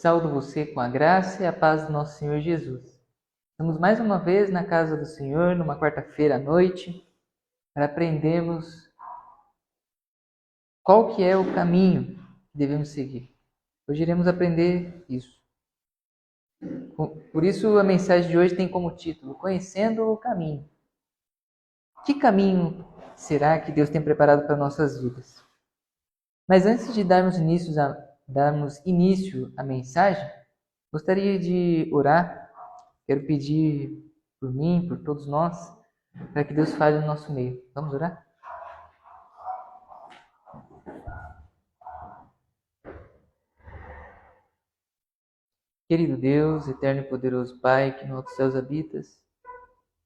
Saúdo você com a graça e a paz do nosso Senhor Jesus. Estamos mais uma vez na casa do Senhor, numa quarta-feira à noite, para aprendermos qual que é o caminho que devemos seguir. Hoje iremos aprender isso. Por isso a mensagem de hoje tem como título, Conhecendo o Caminho. Que caminho será que Deus tem preparado para nossas vidas? Mas antes de darmos início à mensagem, gostaria de orar. Quero pedir por mim, por todos nós, para que Deus fale no nosso meio. Vamos orar? Querido Deus, eterno e poderoso Pai, que no alto céus habitas,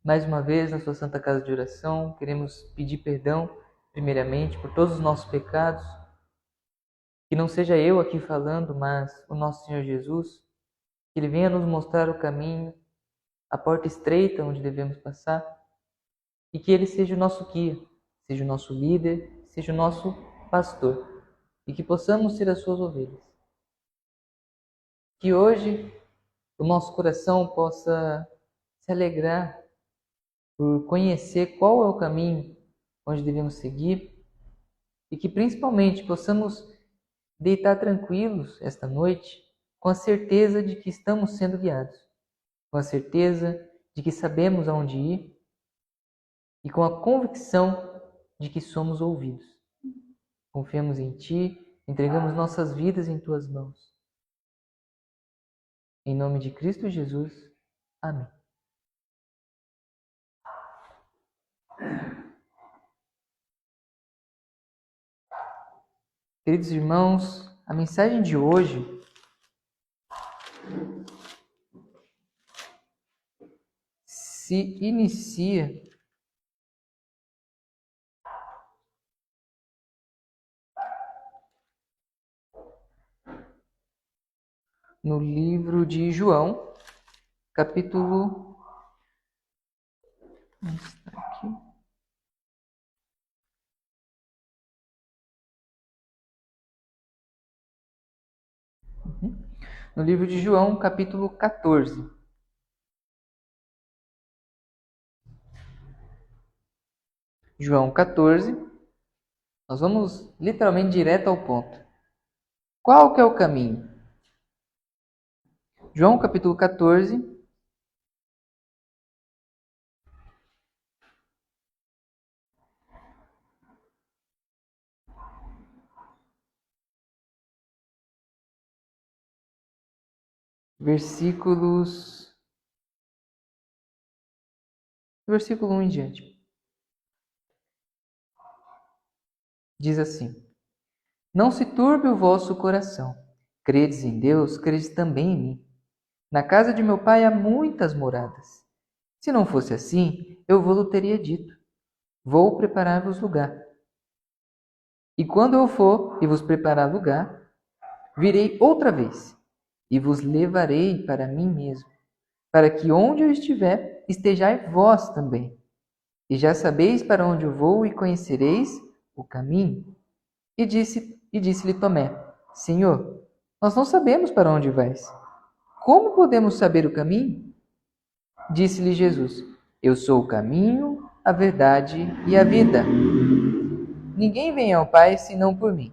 mais uma vez na sua santa casa de oração, queremos pedir perdão, primeiramente, por todos os nossos pecados, que não seja eu aqui falando, mas o nosso Senhor Jesus, que Ele venha nos mostrar o caminho, a porta estreita onde devemos passar, e que Ele seja o nosso guia, seja o nosso líder, seja o nosso pastor, e que possamos ser as suas ovelhas. Que hoje o nosso coração possa se alegrar por conhecer qual é o caminho onde devemos seguir e que principalmente possamos deitar tranquilos esta noite com a certeza de que estamos sendo guiados, com a certeza de que sabemos aonde ir e com a convicção de que somos ouvidos. Confiamos em Ti, entregamos nossas vidas em Tuas mãos. Em nome de Cristo Jesus. Amém. Queridos irmãos, a mensagem de hoje se inicia no livro de João, capítulo... No livro de João, capítulo 14. João 14. Nós vamos literalmente direto ao ponto. Qual que é o caminho? João capítulo 14. Versículo 1 em diante. Diz assim: Não se turbe o vosso coração. Credes em Deus, credes também em mim. Na casa de meu pai há muitas moradas. Se não fosse assim, eu vou-lo teria dito. Vou preparar-vos lugar. E quando eu for e vos preparar lugar, virei outra vez e vos levarei para mim mesmo, para que onde eu estiver, estejais vós também. E já sabeis para onde eu vou e conhecereis o caminho. E disse-lhe Tomé: Senhor, nós não sabemos para onde vais. Como podemos saber o caminho? Disse-lhe Jesus: Eu sou o caminho, a verdade e a vida. Ninguém vem ao Pai senão por mim.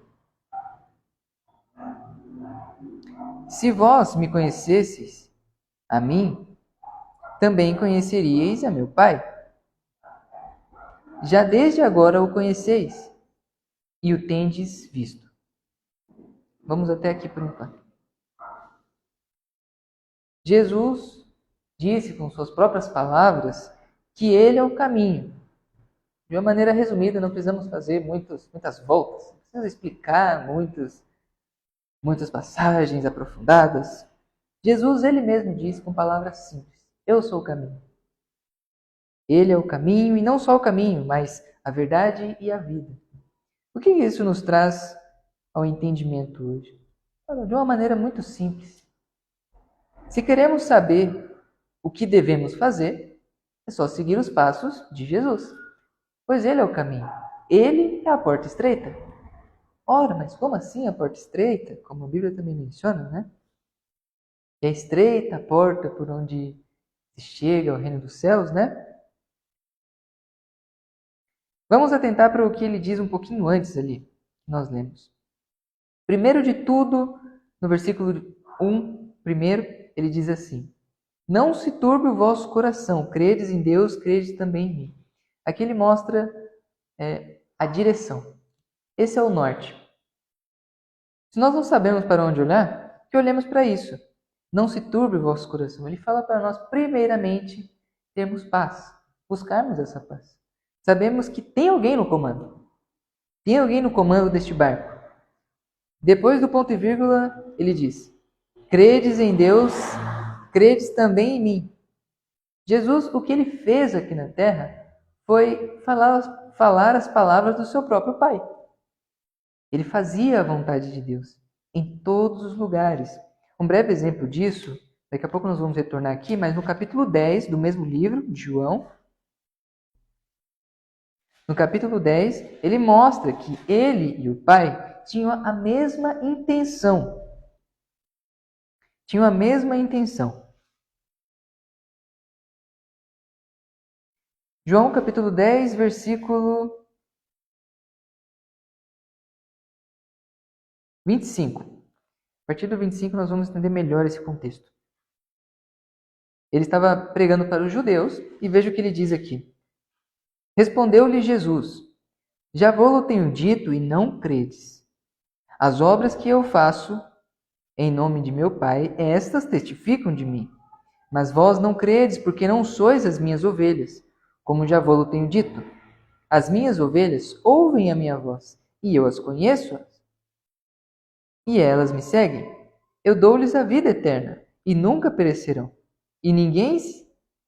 Se vós me conhecesseis, a mim, também conheceríeis a meu Pai. Já desde agora o conheceis e o tendes visto. Vamos até aqui por enquanto. Jesus disse com suas próprias palavras que Ele é o caminho. De uma maneira resumida, não precisamos fazer muitas voltas, não precisa explicar muitas passagens aprofundadas. Jesus, Ele mesmo disse com palavras simples: Eu sou o caminho. Ele é o caminho, e não só o caminho, mas a verdade e a vida. O que isso nos traz ao entendimento hoje? De uma maneira muito simples. Se queremos saber o que devemos fazer, é só seguir os passos de Jesus, pois Ele é o caminho. Ele é a porta estreita. Ora, mas como assim a porta estreita? Como a Bíblia também menciona, né? E é estreita a porta por onde se chega ao reino dos céus, né? Vamos atentar para o que ele diz um pouquinho antes ali, que nós lemos. Primeiro de tudo, no versículo 1, primeiro, ele diz assim: Não se turbe o vosso coração, credes em Deus, credes também em mim. Aqui ele mostra a direção. Esse é o norte. Se nós não sabemos para onde olhar, que olhemos para isso. Não se turbe o vosso coração. Ele fala para nós, primeiramente, termos paz, buscarmos essa paz. Sabemos que tem alguém no comando. Tem alguém no comando deste barco. Depois do ponto e vírgula, ele diz: Credes em Deus, credes também em mim. Jesus, o que ele fez aqui na terra foi falar as palavras do seu próprio Pai. Ele fazia a vontade de Deus em todos os lugares. Um breve exemplo disso, daqui a pouco nós vamos retornar aqui, mas no capítulo 10 do mesmo livro de João, no capítulo 10, ele mostra que ele e o Pai tinham a mesma intenção. Tinham a mesma intenção. João capítulo 10, versículo 25. A partir do 25 nós vamos entender melhor esse contexto. Ele estava pregando para os judeus e veja o que ele diz aqui. Respondeu-lhe Jesus: Já vou-lo tenho dito e não credes. As obras que eu faço em nome de meu Pai, estas testificam de mim. Mas vós não credes, porque não sois as minhas ovelhas, como já vou-lo tenho dito. As minhas ovelhas ouvem a minha voz, e eu as conheço, e elas me seguem. Eu dou-lhes a vida eterna, e nunca perecerão, e ninguém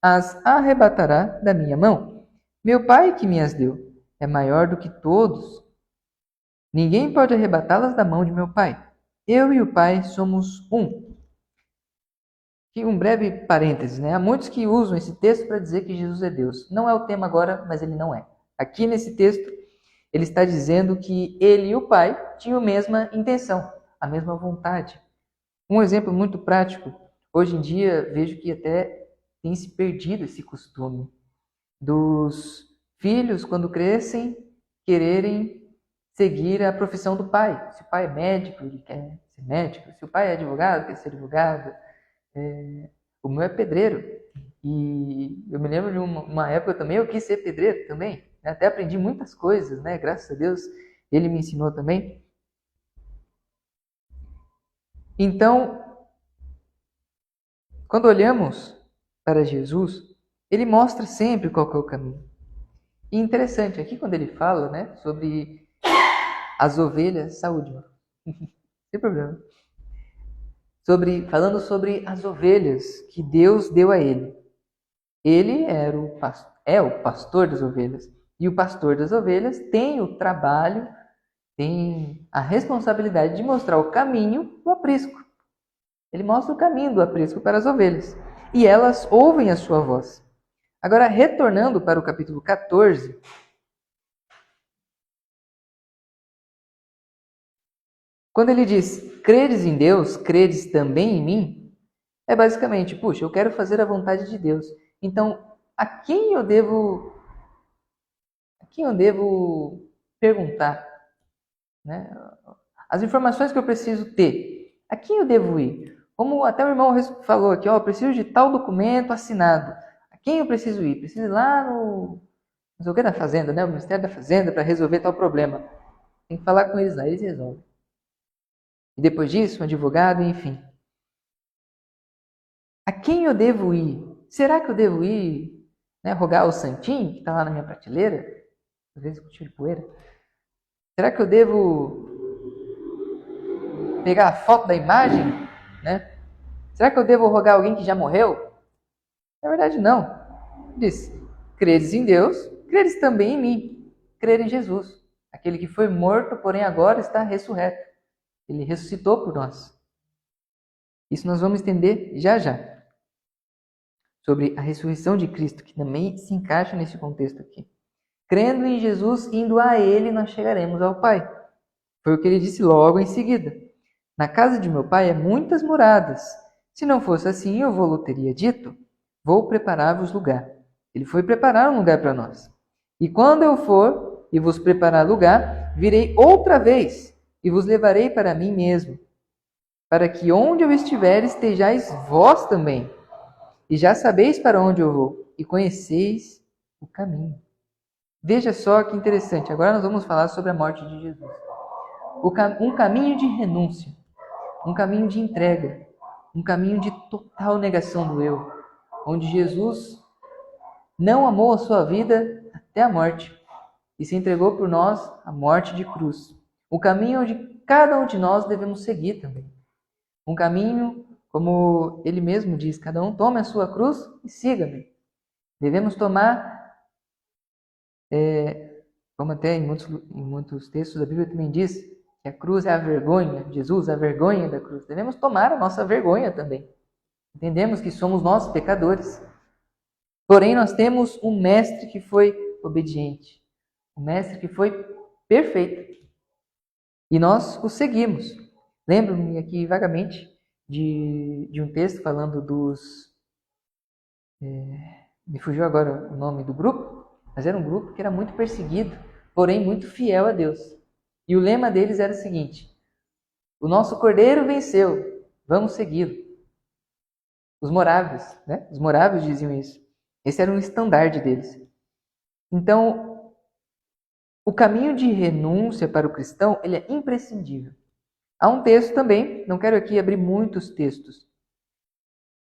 as arrebatará da minha mão. Meu Pai que me as deu é maior do que todos. Ninguém pode arrebatá-las da mão de meu Pai. Eu e o Pai somos um. Aqui um breve parêntese, né? Há muitos que usam esse texto para dizer que Jesus é Deus. Não é o tema agora, mas ele não é. Aqui nesse texto, ele está dizendo que ele e o Pai tinham a mesma intenção, a mesma vontade. Um exemplo muito prático, hoje em dia vejo que até tem se perdido esse costume dos filhos, quando crescem, quererem seguir a profissão do pai. Se o pai é médico, ele quer ser médico. Se o pai é advogado, quer ser advogado. O meu é pedreiro. E eu me lembro de uma época também, eu quis ser pedreiro também. Até aprendi muitas coisas, né? Graças a Deus, ele me ensinou também. Então, quando olhamos para Jesus, ele mostra sempre qual que é o caminho. E interessante, aqui quando ele fala, né, sobre as ovelhas, saúde, mano. Sem problema. Falando sobre as ovelhas que Deus deu a ele. Ele é o pastor das ovelhas. E o pastor das ovelhas tem o trabalho, tem a responsabilidade de mostrar o caminho do aprisco. Ele mostra o caminho do aprisco para as ovelhas. E elas ouvem a sua voz. Agora, retornando para o capítulo 14, quando ele diz, credes em Deus, credes também em mim, é basicamente, puxa, eu quero fazer a vontade de Deus. Então, a quem eu devo perguntar? Né? As informações que eu preciso ter, a quem eu devo ir? Como até o irmão falou aqui, eu preciso de tal documento assinado. A quem eu preciso ir? Preciso ir lá no da Fazenda, né? O Ministério da Fazenda para resolver tal problema. Tem que falar com eles lá, eles resolvem. E depois disso, um advogado, enfim. A quem eu devo ir? Será que eu devo ir, né, rogar o santinho que está lá na minha prateleira? Às vezes com tiro de poeira. Será que eu devo pegar a foto da imagem? Né? Será que eu devo rogar alguém que já morreu? Na verdade, não. Diz, credes em Deus, credes também em mim. Crer em Jesus. Aquele que foi morto, porém agora está ressurreto. Ele ressuscitou por nós. Isso nós vamos entender já já. Sobre a ressurreição de Cristo, que também se encaixa nesse contexto aqui. Crendo em Jesus, indo a Ele, nós chegaremos ao Pai. Foi o que ele disse logo em seguida. Na casa de meu Pai há muitas moradas. Se não fosse assim, eu vou-lhe teria dito, vou preparar-vos lugar. Ele foi preparar um lugar para nós. E quando eu for e vos preparar lugar, virei outra vez e vos levarei para mim mesmo, para que onde eu estiver estejais vós também. E já sabeis para onde eu vou, e conheceis o caminho. Veja só que interessante. Agora nós vamos falar sobre a morte de Jesus. Um caminho de renúncia, um caminho de entrega, um caminho de total negação do eu, onde Jesus não amou a sua vida até a morte e se entregou por nós à morte de cruz. Um caminho onde cada um de nós devemos seguir também. Um caminho, como ele mesmo diz, cada um tome a sua cruz e siga-me. Devemos tomar, como até em muitos textos da Bíblia também diz, que a cruz é a vergonha, Jesus, a vergonha da cruz. Devemos tomar a nossa vergonha também. Entendemos que somos nós pecadores. Porém, nós temos um mestre que foi obediente, um mestre que foi perfeito. E nós o seguimos. Lembro-me aqui vagamente de um texto falando dos... me fugiu agora o nome do grupo, mas era um grupo que era muito perseguido, porém muito fiel a Deus. E o lema deles era o seguinte: o nosso Cordeiro venceu, vamos segui-lo. Os morávios, né? Os morávios diziam isso. Esse era um estandarte deles. Então, o caminho de renúncia para o cristão, ele é imprescindível. Há um texto também, não quero aqui abrir muitos textos,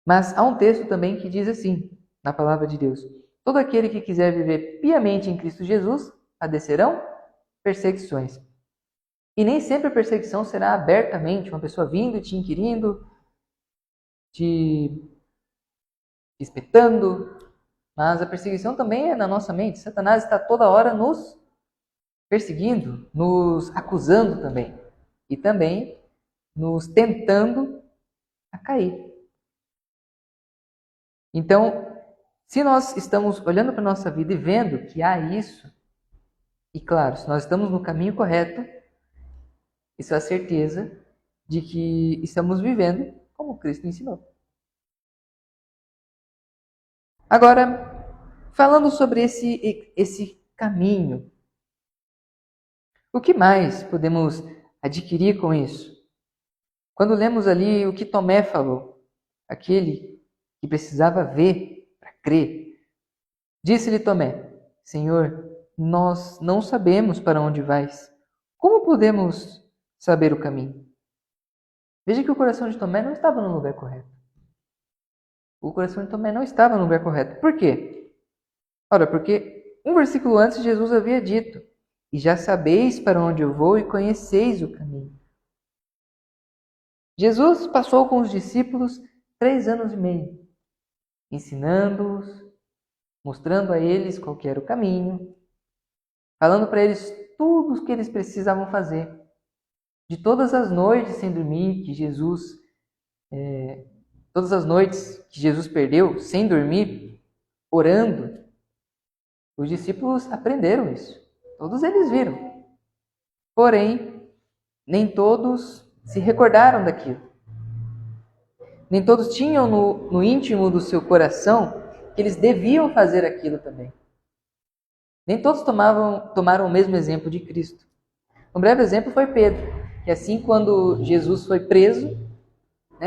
mas há um texto também que diz assim, na palavra de Deus: todo aquele que quiser viver piamente em Cristo Jesus, padecerão perseguições. E nem sempre a perseguição será abertamente, uma pessoa vindo, te inquirindo, te espetando, mas a perseguição também é na nossa mente. Satanás está toda hora nos perseguindo, nos acusando também, e também nos tentando a cair. Então, se nós estamos olhando para a nossa vida e vendo que há isso, e claro, se nós estamos no caminho correto, isso é a certeza de que estamos vivendo como Cristo ensinou. Agora, falando sobre esse caminho, o que mais podemos adquirir com isso? Quando lemos ali o que Tomé falou, aquele que precisava ver para crer, disse-lhe Tomé: Senhor, nós não sabemos para onde vais. Como podemos saber o caminho? Veja que o coração de Tomé não estava no lugar correto. O coração de Tomé não estava no lugar correto. Por quê? Ora, porque um versículo antes Jesus havia dito: e já sabeis para onde eu vou e conheceis o caminho. Jesus passou com os discípulos 3 anos e meio, ensinando-os, mostrando a eles qual que era o caminho, falando para eles tudo o que eles precisavam fazer. De todas as noites sem dormir que todas as noites que Jesus perdeu sem dormir, orando, os discípulos aprenderam isso. Todos eles viram. Porém, nem todos se recordaram daquilo. Nem todos tinham no íntimo do seu coração que eles deviam fazer aquilo também. Nem todos tomaram o mesmo exemplo de Cristo. Um breve exemplo foi Pedro, que assim quando Jesus foi preso,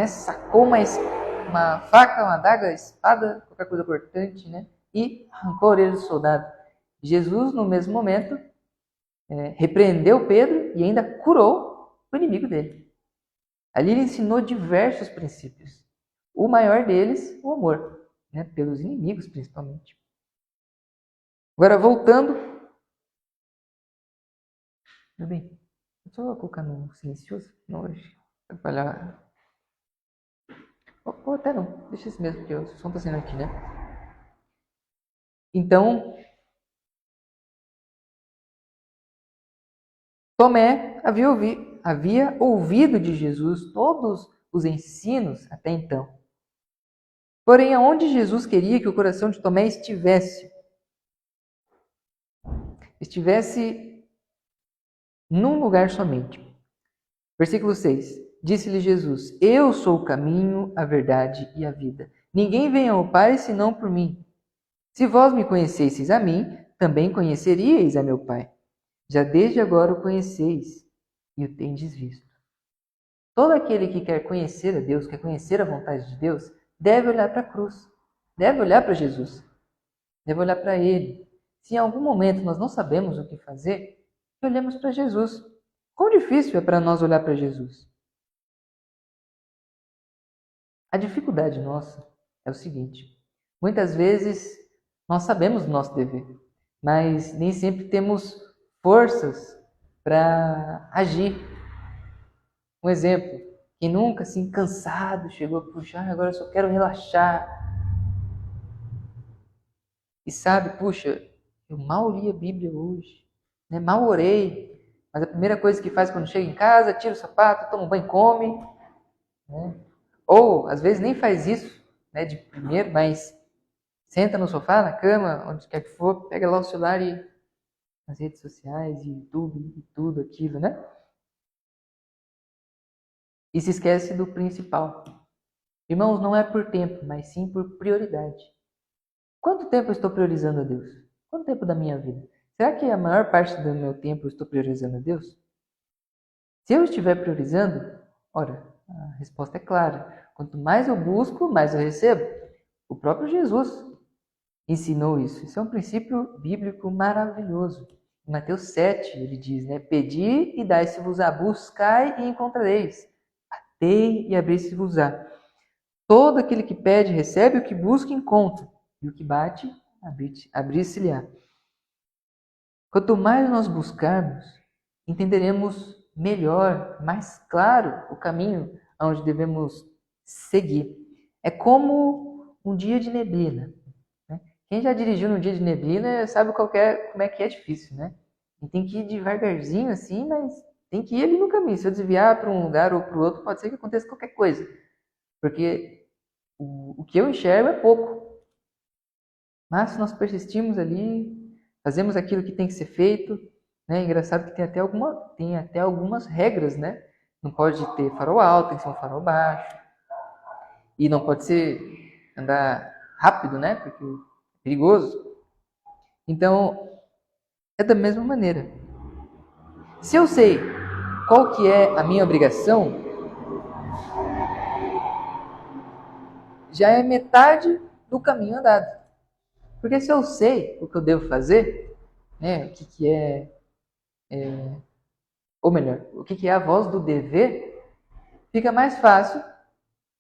sacou uma faca, uma adaga, espada, qualquer coisa cortante, e arrancou a orelha do soldado. Jesus, no mesmo momento, repreendeu Pedro e ainda curou o inimigo dele. Ali ele ensinou diversos princípios. O maior deles, o amor, pelos inimigos principalmente. Agora, voltando. Tudo bem? Só vou colocar no silencioso, não hoje. Atrapalhar. Ou até não, deixa esse mesmo, porque o som está saindo aqui, né? Então, Tomé havia ouvido de Jesus todos os ensinos até então. Porém, aonde Jesus queria que o coração de Tomé estivesse num lugar somente. Versículo 6. Disse-lhe Jesus: Eu sou o caminho, a verdade e a vida. Ninguém vem ao Pai senão por mim. Se vós me conhecesseis a mim, também conheceríeis a meu Pai. Já desde agora o conheceis e o tendes visto. Todo aquele que quer conhecer a Deus, quer conhecer a vontade de Deus, deve olhar para a cruz, deve olhar para Jesus, deve olhar para Ele. Se em algum momento nós não sabemos o que fazer, olhemos para Jesus. Quão difícil é para nós olhar para Jesus? A dificuldade nossa é o seguinte: muitas vezes nós sabemos do nosso dever, mas nem sempre temos forças para agir. Um exemplo, quem nunca assim cansado chegou a puxar, agora eu só quero relaxar. E sabe, puxa, eu mal li a Bíblia hoje, né? Mal orei, mas a primeira coisa que faz quando chega em casa, tira o sapato, toma um banho e come, né? Ou às vezes nem faz isso, né, de primeiro, mas senta no sofá, na cama, onde quer que for, pega lá o celular e nas redes sociais, YouTube e tudo aquilo, né? E se esquece do principal. Irmãos, não é por tempo, mas sim por prioridade. Quanto tempo eu estou priorizando a Deus? Quanto tempo da minha vida? Será que a maior parte do meu tempo eu estou priorizando a Deus? Se eu estiver priorizando, ora, a resposta é clara. Quanto mais eu busco, mais eu recebo. O próprio Jesus ensinou isso. Isso é um princípio bíblico maravilhoso. Em Mateus 7, ele diz, né? Pedi e dai-se-vos-á, buscai e encontrareis. Batei e abri-se-vos-á. Todo aquele que pede, recebe, o que busca, encontra. E o que bate, abrir-se-lhe-á. Quanto mais nós buscarmos, entenderemos melhor, mais claro, o caminho aonde devemos seguir. É como um dia de neblina. Né? Quem já dirigiu num dia de neblina sabe como é que é difícil, né? E tem que ir devagarzinho assim, mas tem que ir ali no caminho. Se eu desviar para um lugar ou para o outro, pode ser que aconteça qualquer coisa. Porque o que eu enxergo é pouco. Mas se nós persistimos ali, fazemos aquilo que tem que ser feito, né? Engraçado que tem até algumas regras, né? Não pode ter farol alto, tem que ser um farol baixo. E não pode ser andar rápido, né? Porque é perigoso. Então, é da mesma maneira. Se eu sei qual que é a minha obrigação, já é metade do caminho andado. Porque se eu sei o que eu devo fazer, né? O que que é ou melhor, o que é a voz do dever, fica mais fácil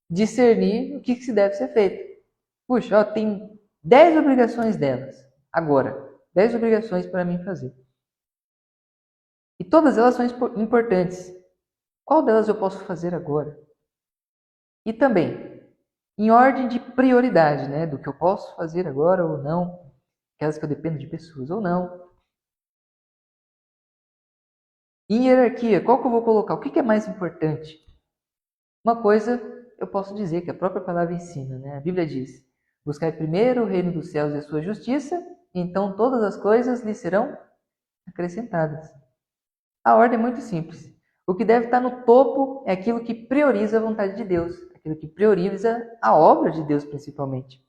discernir o que se deve ser feito. Puxa, ó, tem 10 obrigações delas. Agora, 10 obrigações para mim fazer. E todas elas são importantes. Qual delas eu posso fazer agora? E também, em ordem de prioridade, né? Do que eu posso fazer agora ou não. Aquelas que eu dependo de pessoas ou não. Em hierarquia, qual que eu vou colocar? O que é mais importante? Uma coisa eu posso dizer que a própria palavra ensina, né? A Bíblia diz: buscai primeiro o reino dos céus e a sua justiça, e então todas as coisas lhe serão acrescentadas. A ordem é muito simples. O que deve estar no topo é aquilo que prioriza a vontade de Deus, aquilo que prioriza a obra de Deus principalmente.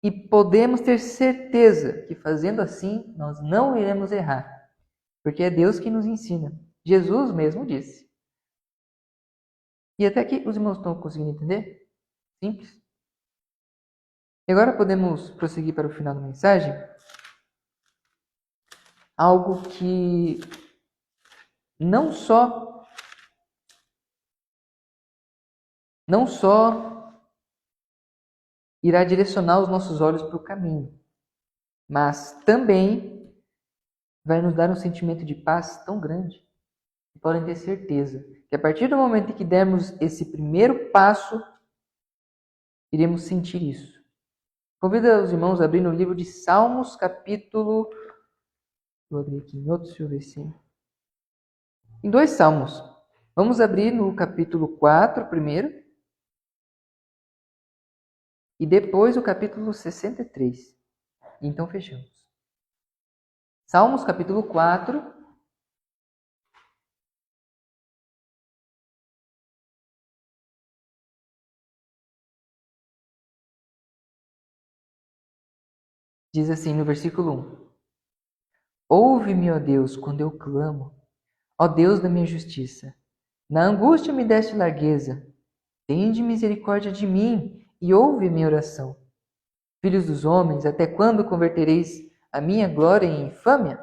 E podemos ter certeza que fazendo assim nós não iremos errar, porque é Deus que nos ensina. Jesus mesmo disse. E até aqui os irmãos estão conseguindo entender? Simples. E agora podemos prosseguir para o final da mensagem. Algo que não só irá direcionar os nossos olhos para o caminho, mas também vai nos dar um sentimento de paz tão grande que podem ter certeza que a partir do momento em que dermos esse primeiro passo, iremos sentir isso. Convido os irmãos a abrir no livro de Salmos, capítulo... Vou abrir aqui em outro, deixa eu ver se... Em 2 Salmos. Vamos abrir no capítulo 4 primeiro. E depois o capítulo 63. Então fechamos. Salmos capítulo 4, Diz assim no versículo 1: Ouve-me, ó Deus, quando eu clamo, ó Deus da minha justiça. Na angústia me deste largueza. Tende misericórdia de mim e ouve minha oração. Filhos dos homens, até quando convertereis a minha glória em infâmia?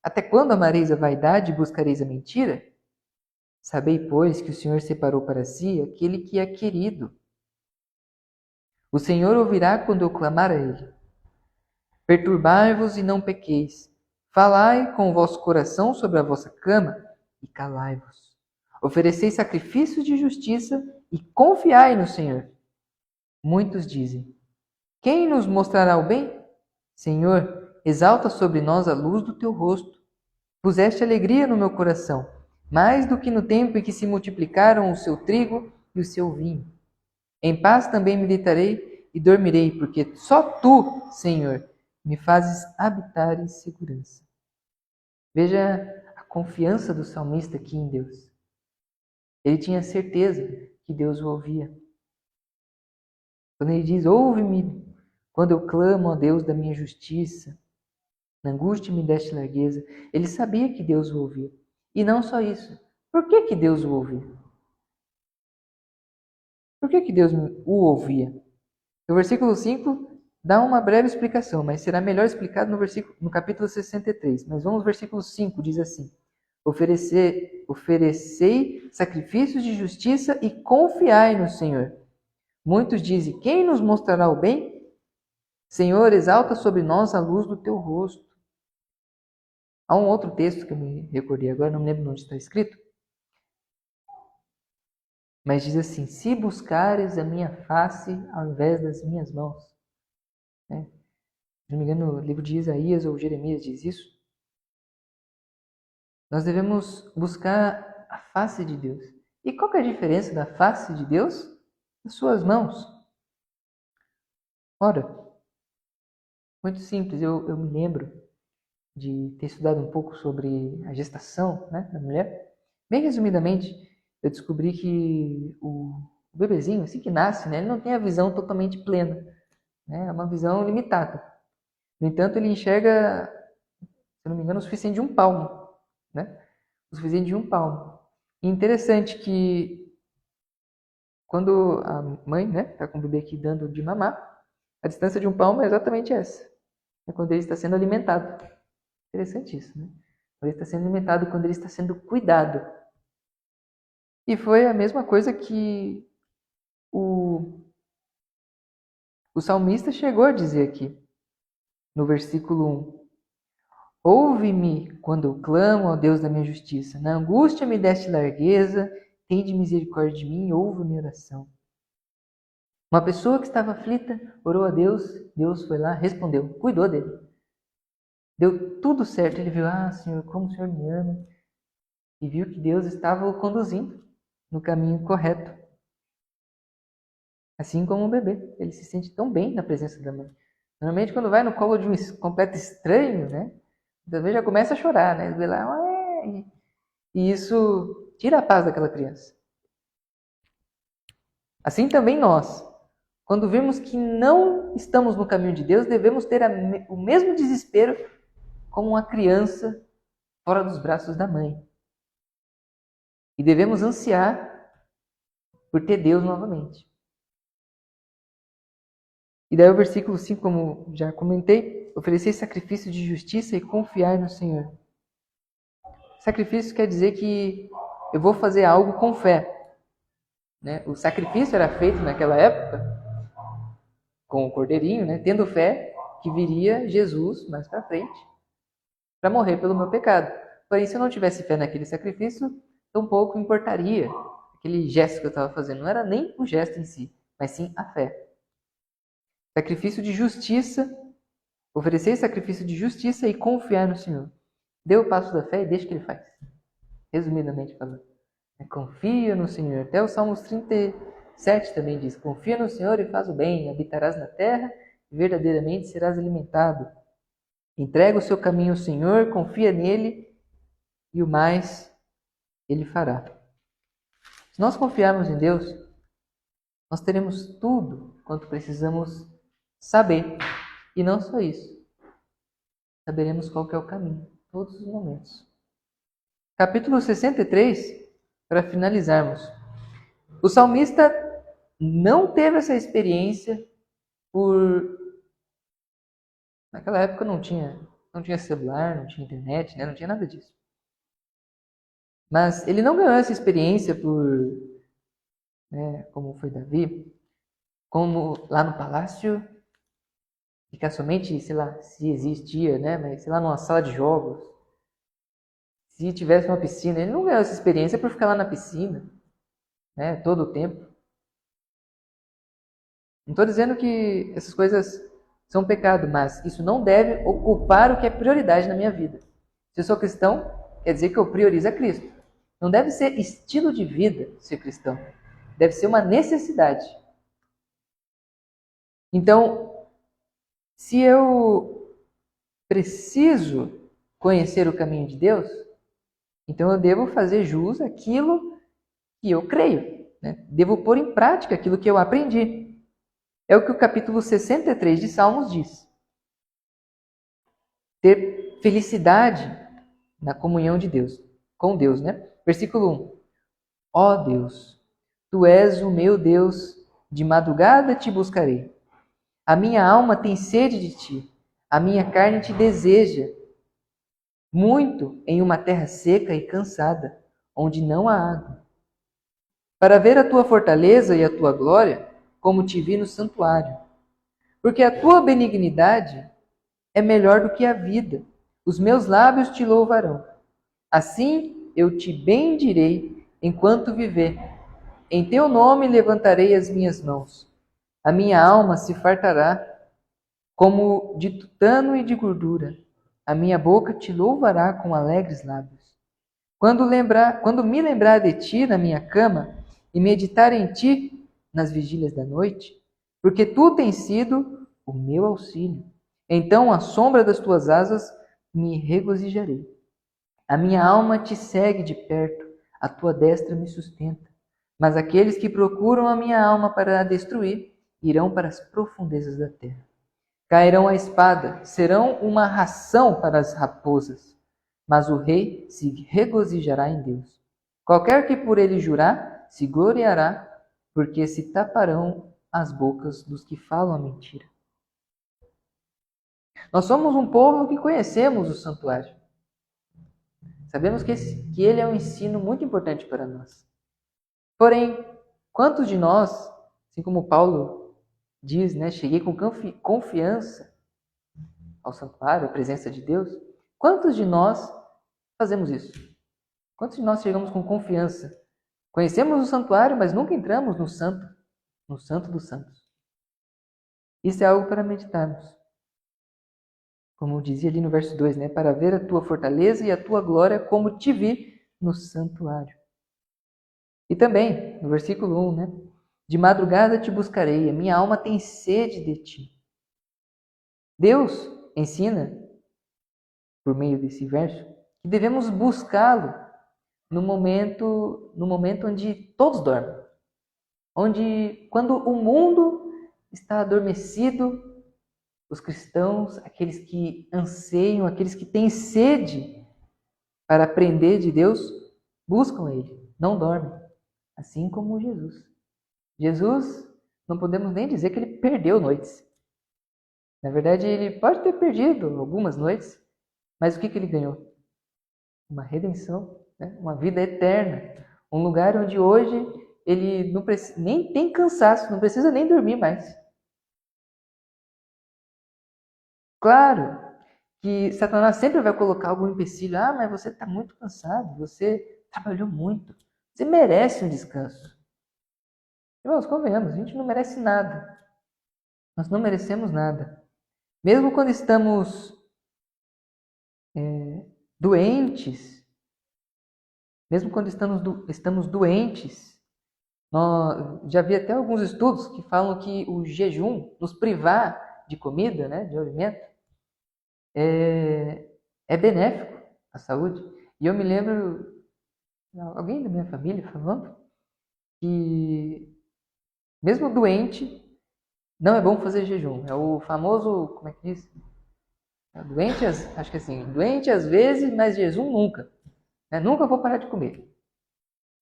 Até quando amareis a vaidade e buscareis a mentira? Sabei, pois, que o Senhor separou para si aquele que é querido. O Senhor ouvirá quando eu clamar a Ele. Perturbai-vos e não pequeis. Falai com o vosso coração sobre a vossa cama e calai-vos. Ofereceis sacrifícios de justiça e confiai no Senhor. Muitos dizem: Quem nos mostrará o bem? Senhor, exalta sobre nós a luz do teu rosto. Puseste alegria no meu coração, mais do que no tempo em que se multiplicaram o seu trigo e o seu vinho. Em paz também me deitarei e dormirei, porque só tu, Senhor, me fazes habitar em segurança. Veja a confiança do salmista aqui em Deus. Ele tinha certeza que Deus o ouvia. Quando ele diz: Ouve-me quando eu clamo a Deus da minha justiça, na angústia me deste largueza, ele sabia que Deus o ouvia. E não só isso. Por que Deus o ouvia? Por que Deus o ouvia? O versículo 5 dá uma breve explicação, mas será melhor explicado no capítulo 63. Mas vamos ao versículo 5, diz assim: Oferecei sacrifícios de justiça e confiai no Senhor. Muitos dizem: Quem nos mostrará o bem? Senhor, exalta sobre nós a luz do teu rosto. Há um outro texto que eu me recordei agora, não me lembro onde está escrito, mas diz assim: Se buscares a minha face ao invés das minhas mãos. Se não me engano, no livro de Isaías ou Jeremias diz isso. Nós devemos buscar a face de Deus. E qual que é a diferença da face de Deus das suas mãos? Ora, muito simples. Eu me lembro de ter estudado um pouco sobre a gestação, da mulher. Bem resumidamente, eu descobri que o bebezinho, assim que nasce, ele não tem a visão totalmente plena. É uma visão limitada. No entanto, ele enxerga, se não me engano, o suficiente de um palmo. O suficiente de um palmo. E interessante que quando a mãe está com o bebê aqui dando de mamar, a distância de um palmo é exatamente essa. É quando ele está sendo alimentado. Interessante isso, né? Quando ele está sendo alimentado, quando ele está sendo cuidado. E foi a mesma coisa que o salmista chegou a dizer aqui, no versículo 1. Ouve-me quando eu clamo ao Deus da minha justiça. Na angústia me deste largueza, tende misericórdia de mim e ouve minha oração. Uma pessoa que estava aflita orou a Deus, Deus foi lá, respondeu, cuidou dele. Deu tudo certo, ele viu, Senhor, como o Senhor me ama. E viu que Deus estava o conduzindo no caminho correto. Assim como o bebê, ele se sente tão bem na presença da mãe. Normalmente quando vai no colo de um completo estranho, talvez já começa a chorar, Vê lá, e isso tira a paz daquela criança. Assim também nós, quando vimos que não estamos no caminho de Deus, devemos ter o mesmo desespero como uma criança fora dos braços da mãe. E devemos ansiar por ter Deus novamente. E daí o versículo 5, como já comentei, oferecer sacrifício de justiça e confiar no Senhor. Sacrifício quer dizer que eu vou fazer algo com fé. O sacrifício era feito naquela época com o cordeirinho, tendo fé que viria Jesus mais para frente para morrer pelo meu pecado. Porém, se eu não tivesse fé naquele sacrifício, tampouco importaria aquele gesto que eu estava fazendo. Não era nem o gesto em si, mas sim a fé. Sacrifício de justiça, oferecer sacrifício de justiça e confiar no Senhor. Dê o passo da fé e deixe que Ele faz. Resumidamente falando. Confia no Senhor. Até o Salmos 37 também diz, confia no Senhor e faz o bem, habitarás na terra e verdadeiramente serás alimentado. Entrega o seu caminho ao Senhor, confia nele e o mais Ele fará. Se nós confiarmos em Deus, nós teremos tudo quanto precisamos saber. E não só isso. saberemos qual que é o caminho, todos os momentos. Capítulo 63, para finalizarmos. O salmista não teve essa experiência por... Naquela época não tinha celular, não tinha internet, né? Não tinha nada disso. Mas ele não ganhou essa experiência por, né, como foi Davi, como lá no palácio, ficar somente, sei lá, se existia, né? Mas sei lá, numa sala de jogos, se tivesse uma piscina. Ele não ganhou essa experiência por ficar lá na piscina, né? Todo o tempo. Não estou dizendo que essas coisas são pecado, mas isso não deve ocupar o que é prioridade na minha vida. Se eu sou cristão, quer dizer que eu priorizo a Cristo. Não deve ser estilo de vida ser cristão. Deve ser uma necessidade. Então, se eu preciso conhecer o caminho de Deus, então eu devo fazer jus àquilo que eu creio, né? Devo pôr em prática aquilo que eu aprendi. É o que o capítulo 63 de Salmos diz. Ter felicidade na comunhão de Deus, com Deus, né? Versículo 1. Ó Deus, tu és o meu Deus, de madrugada te buscarei. A minha alma tem sede de ti, a minha carne te deseja, muito em uma terra seca e cansada, onde não há água. Para ver a tua fortaleza e a tua glória, como te vi no santuário. Porque a tua benignidade é melhor do que a vida. Os meus lábios te louvarão. Assim eu te bendirei enquanto viver. Em teu nome levantarei as minhas mãos. A minha alma se fartará como de tutano e de gordura. A minha boca te louvará com alegres lábios. Quando me lembrar de ti na minha cama e meditar em ti nas vigílias da noite, porque tu tens sido o meu auxílio. Então, à sombra das tuas asas, me regozijarei. A minha alma te segue de perto, a tua destra me sustenta. Mas aqueles que procuram a minha alma para a destruir, irão para as profundezas da terra. Cairão a espada, serão uma ração para as raposas. Mas o rei se regozijará em Deus. Qualquer que por ele jurar, se gloriará, porque se taparão as bocas dos que falam a mentira. Nós somos um povo que conhecemos o santuário. Sabemos que ele é um ensino muito importante para nós. Porém, quantos de nós, assim como Paulo diz, né, cheguei com confiança ao santuário, à presença de Deus, quantos de nós fazemos isso? Quantos de nós chegamos com confiança? Conhecemos o santuário, mas nunca entramos no santo dos santos. Isso é algo para meditarmos. Como dizia ali no verso 2, né? Para ver a tua fortaleza e a tua glória como te vi no santuário. E também, no versículo 1, né? De madrugada te buscarei, a minha alma tem sede de ti. Deus ensina, por meio desse verso, que devemos buscá-lo no momento onde todos dormem. Onde, quando o mundo está adormecido, os cristãos, aqueles que anseiam, aqueles que têm sede para aprender de Deus, buscam Ele, não dormem. Assim como Jesus. Jesus, não podemos nem dizer que ele perdeu noites. Na verdade, ele pode ter perdido algumas noites, mas o que ele ganhou? Uma redenção, né? Uma vida eterna. Um lugar onde hoje ele não precisa, nem tem cansaço, não precisa nem dormir mais. Claro que Satanás sempre vai colocar algum empecilho. Ah, mas você está muito cansado, você trabalhou muito, você merece um descanso. Irmãos, convenhamos, a gente não merece nada. Nós não merecemos nada. Mesmo quando estamos doentes, mesmo quando estamos doentes, já vi até alguns estudos que falam que o jejum, nos privar de comida, né, de alimento, é benéfico à saúde. E eu me lembro, alguém da minha família falando que mesmo doente, não é bom fazer jejum. É o famoso, como é que diz? Doente, acho que assim, doente às vezes, mas jejum nunca. Né? Nunca vou parar de comer.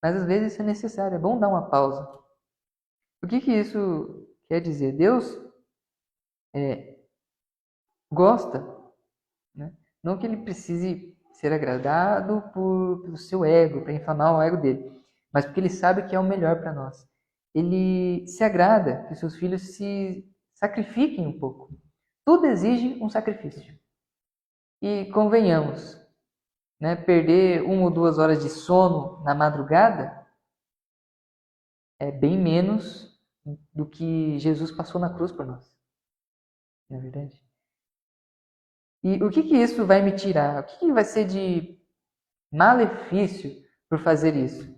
Mas às vezes isso é necessário, é bom dar uma pausa. O que isso quer dizer? Deus gosta, né? Não que ele precise ser agradado pelo seu ego, para inflamar o ego dele, mas porque ele sabe que é o melhor para nós. Ele se agrada que seus filhos se sacrifiquem um pouco. Tudo exige um sacrifício. E convenhamos, né, perder 1 ou 2 horas de sono na madrugada é bem menos do que Jesus passou na cruz por nós. Não é verdade? E o que isso vai me tirar? O que vai ser de malefício por fazer isso?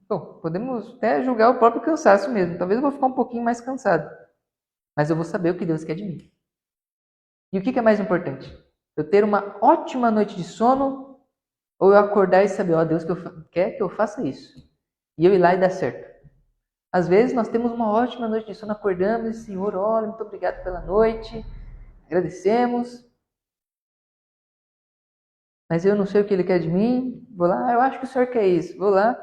Bom, podemos até julgar o próprio cansaço mesmo. Talvez eu vou ficar um pouquinho mais cansado, mas eu vou saber o que Deus quer de mim. E o que é mais importante? Eu ter uma ótima noite de sono ou eu acordar e saber, ó, Deus quer que eu faça isso. E eu ir lá e dar certo. Às vezes nós temos uma ótima noite de sono, acordamos e, Senhor, olha, muito obrigado pela noite, agradecemos, mas eu não sei o que Ele quer de mim, vou lá, eu acho que o Senhor quer isso, vou lá,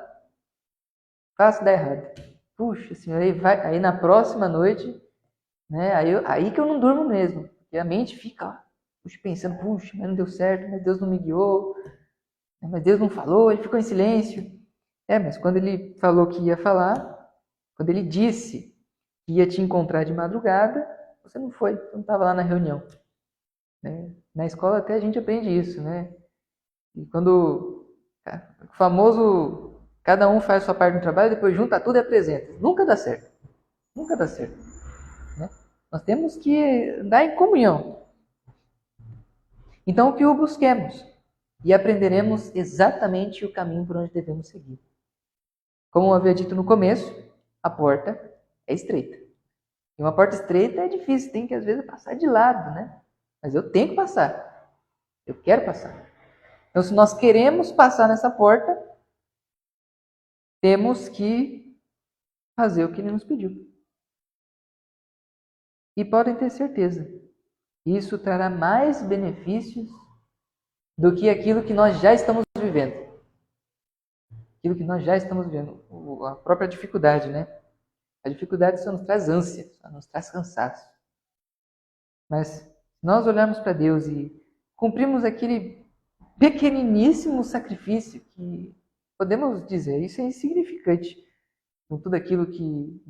faço dar errado. Puxa, Senhor, aí na próxima noite, né, aí que eu não durmo mesmo, porque a mente fica puxa, pensando, puxa, mas não deu certo, mas Deus não me guiou, mas Deus não falou, Ele ficou em silêncio. Mas quando Ele falou que ia falar, quando Ele disse que ia te encontrar de madrugada, você não foi, você não estava lá na reunião. Né? Na escola até a gente aprende isso, né? E quando o famoso, cada um faz a sua parte do trabalho, depois junta tudo e apresenta. Nunca dá certo. Nunca dá certo. Né? Nós temos que andar em comunhão. Então, o que o busquemos? E aprenderemos exatamente o caminho por onde devemos seguir. Como eu havia dito no começo, a porta é estreita. E uma porta estreita é difícil, tem que às vezes passar de lado, né? Mas eu tenho que passar. Eu quero passar. Então, se nós queremos passar nessa porta, temos que fazer o que Ele nos pediu. E podem ter certeza, isso trará mais benefícios do que aquilo que nós já estamos vivendo. Aquilo que nós já estamos vivendo. A própria dificuldade, né? A dificuldade só nos traz ânsia, só nos traz cansaço. Mas se nós olharmos para Deus e cumprimos aquele pequeniníssimo sacrifício que podemos dizer, isso é insignificante com tudo aquilo que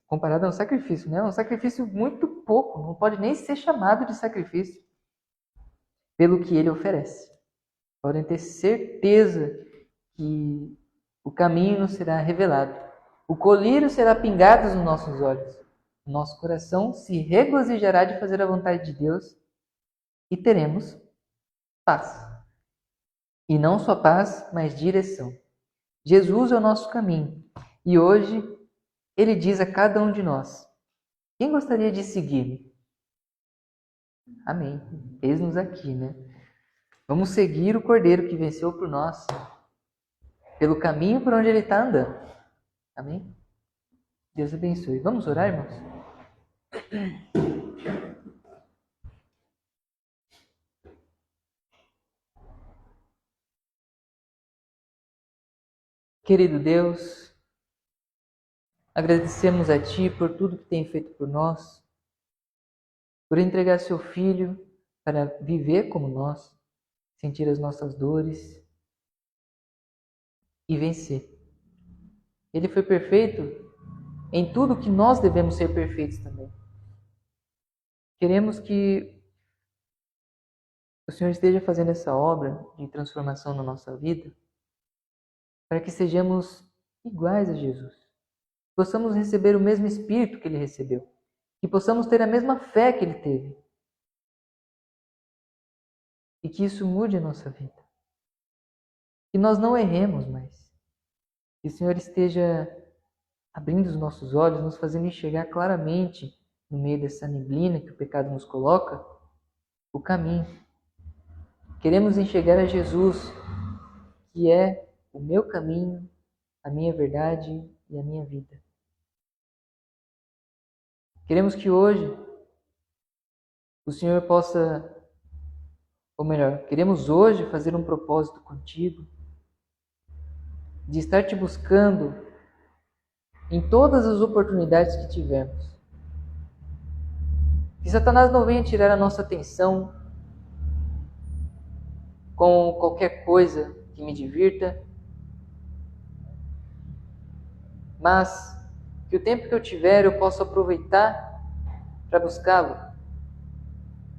comparado a um sacrifício, né? Um sacrifício muito pouco, não pode nem ser chamado de sacrifício pelo que ele oferece. Podem ter certeza que o caminho nos será revelado. O colírio será pingado nos nossos olhos. O nosso coração se regozijará de fazer a vontade de Deus e teremos paz. E não só paz, mas direção. Jesus é o nosso caminho. E hoje ele diz a cada um de nós: quem gostaria de seguir-me? Amém. Eis-nos aqui, né? Vamos seguir o Cordeiro que venceu por nós, pelo caminho por onde ele está andando. Amém? Deus abençoe. Vamos orar, irmãos? Querido Deus, agradecemos a Ti por tudo que tem feito por nós, por entregar Seu Filho para viver como nós, sentir as nossas dores e vencer. Ele foi perfeito em tudo que nós devemos ser perfeitos também. Queremos que o Senhor esteja fazendo essa obra de transformação na nossa vida, para que sejamos iguais a Jesus. Possamos receber o mesmo Espírito que Ele recebeu. Que possamos ter a mesma fé que Ele teve. E que isso mude a nossa vida. Que nós não erremos mais. Que o Senhor esteja abrindo os nossos olhos, nos fazendo enxergar claramente, no meio dessa neblina que o pecado nos coloca, o caminho. Queremos enxergar a Jesus, que é o meu caminho, a minha verdade e a minha vida. Queremos que hoje o Senhor possa Ou melhor, queremos hoje fazer um propósito contigo, de estar te buscando em todas as oportunidades que tivermos. Que Satanás não venha tirar a nossa atenção com qualquer coisa que me divirta, mas que o tempo que eu tiver eu possa aproveitar para buscá-lo.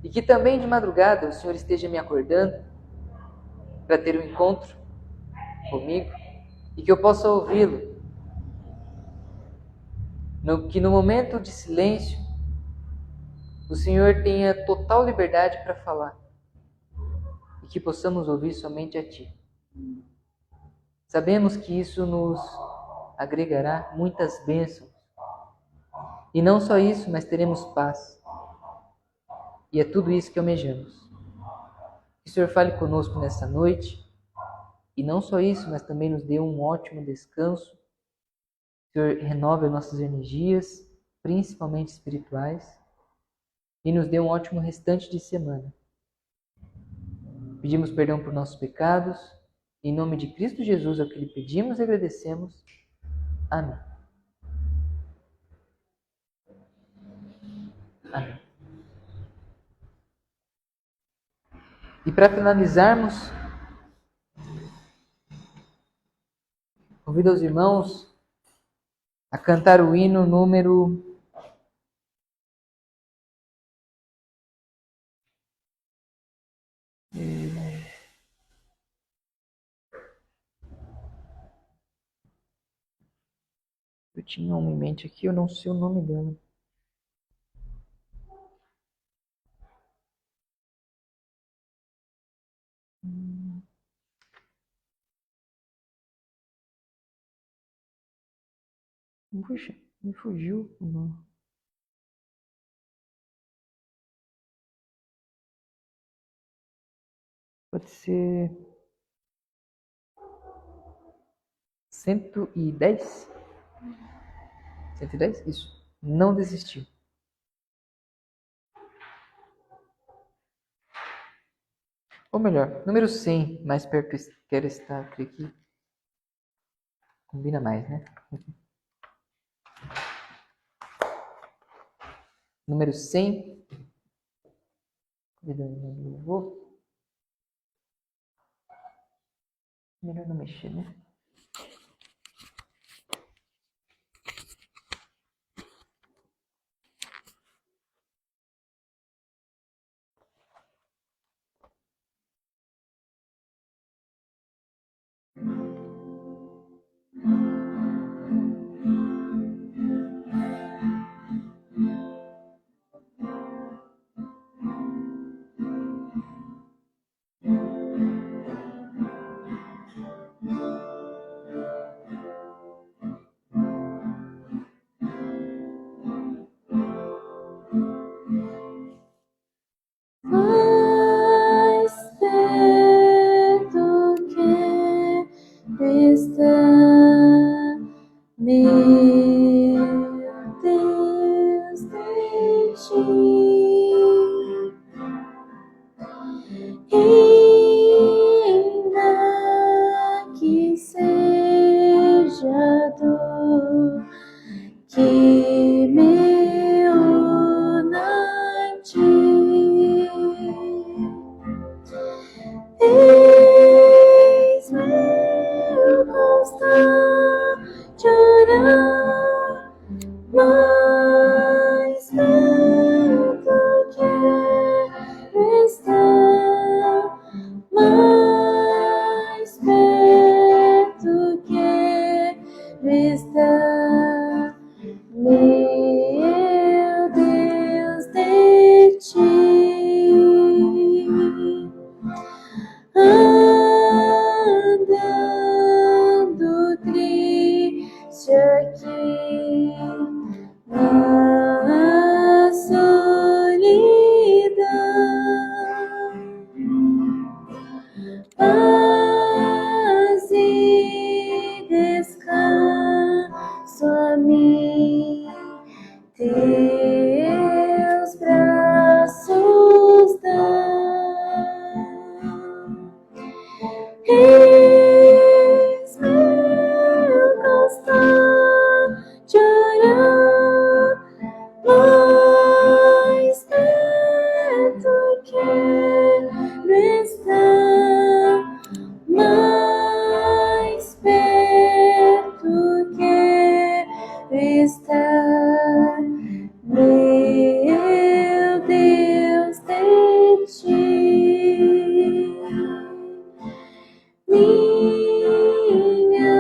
E que também de madrugada o Senhor esteja me acordando para ter um encontro comigo e que eu possa ouvi-lo. Que no momento de silêncio o Senhor tenha total liberdade para falar e que possamos ouvir somente a Ti. Sabemos que isso nos agregará muitas bênçãos. E não só isso, mas teremos paz. E é tudo isso que almejamos. Que o Senhor fale conosco nessa noite. E não só isso, mas também nos dê um ótimo descanso. Que o Senhor renove as nossas energias, principalmente espirituais. E nos dê um ótimo restante de semana. Pedimos perdão por nossos pecados. Em nome de Cristo Jesus é o que lhe pedimos e agradecemos. Amém. Amém. E para finalizarmos, convido os irmãos a cantar o hino número 'Eu tinha uma em mente aqui, eu não sei o nome dela. Puxa, me fugiu o nome. Pode ser 110? 110? Isso. Não desistiu. Ou melhor, número 100, mais perto quer estar, creio que combina mais, né? Número 100. Vou. Melhor não mexer, né? Mais perto que está, meu Deus, de ti. Ainda que seja dor que me una a ti. Eis meu constante orar, mais perto quero estar, mais perto quero estar, meu Deus, de ti. Andando triste aqui na solidão, paz e descanso a mim, teus braços dão. estar, meu Deus, de ti. Minha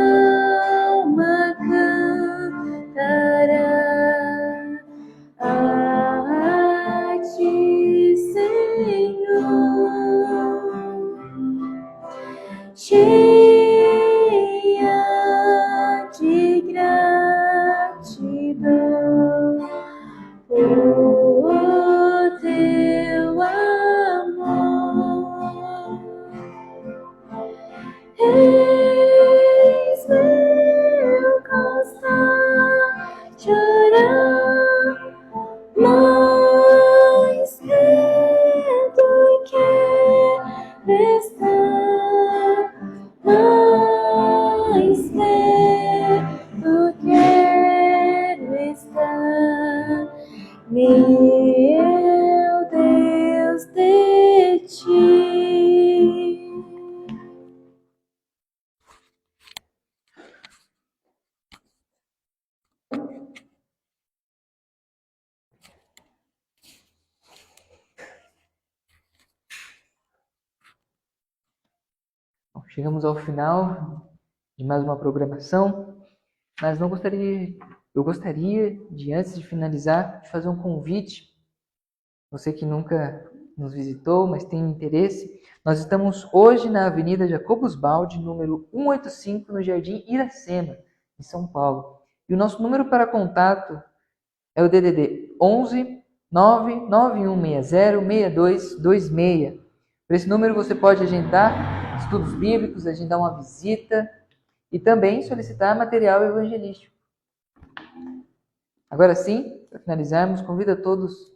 alma cantará a ti, Senhor, cheia de gratidão por teu amor. Eis meu constante orar, mais perto quero estar, mais perto quero estar, meu Deus, de ti. Bom, chegamos ao final de mais uma programação, mas eu gostaria de, antes de finalizar, de fazer um convite. Você que nunca nos visitou, mas tem interesse, nós estamos hoje na Avenida Jacobus Baldi, número 185, no Jardim Iracema, em São Paulo. E o nosso número para contato é o DDD 11 99160 6226. Por esse número você pode agendar estudos bíblicos, agendar uma visita e também solicitar material evangelístico. Agora sim, para finalizarmos, convido a todos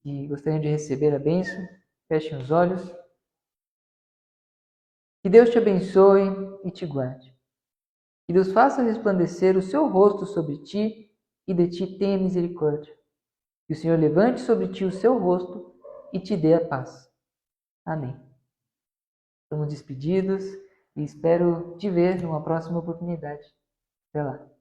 que gostariam de receber a bênção, fechem os olhos. Que Deus te abençoe e te guarde. Que Deus faça resplandecer o seu rosto sobre ti e de ti tenha misericórdia. Que o Senhor levante sobre ti o seu rosto e te dê a paz. Amém. Estamos despedidos e espero te ver numa próxima oportunidade. Até lá.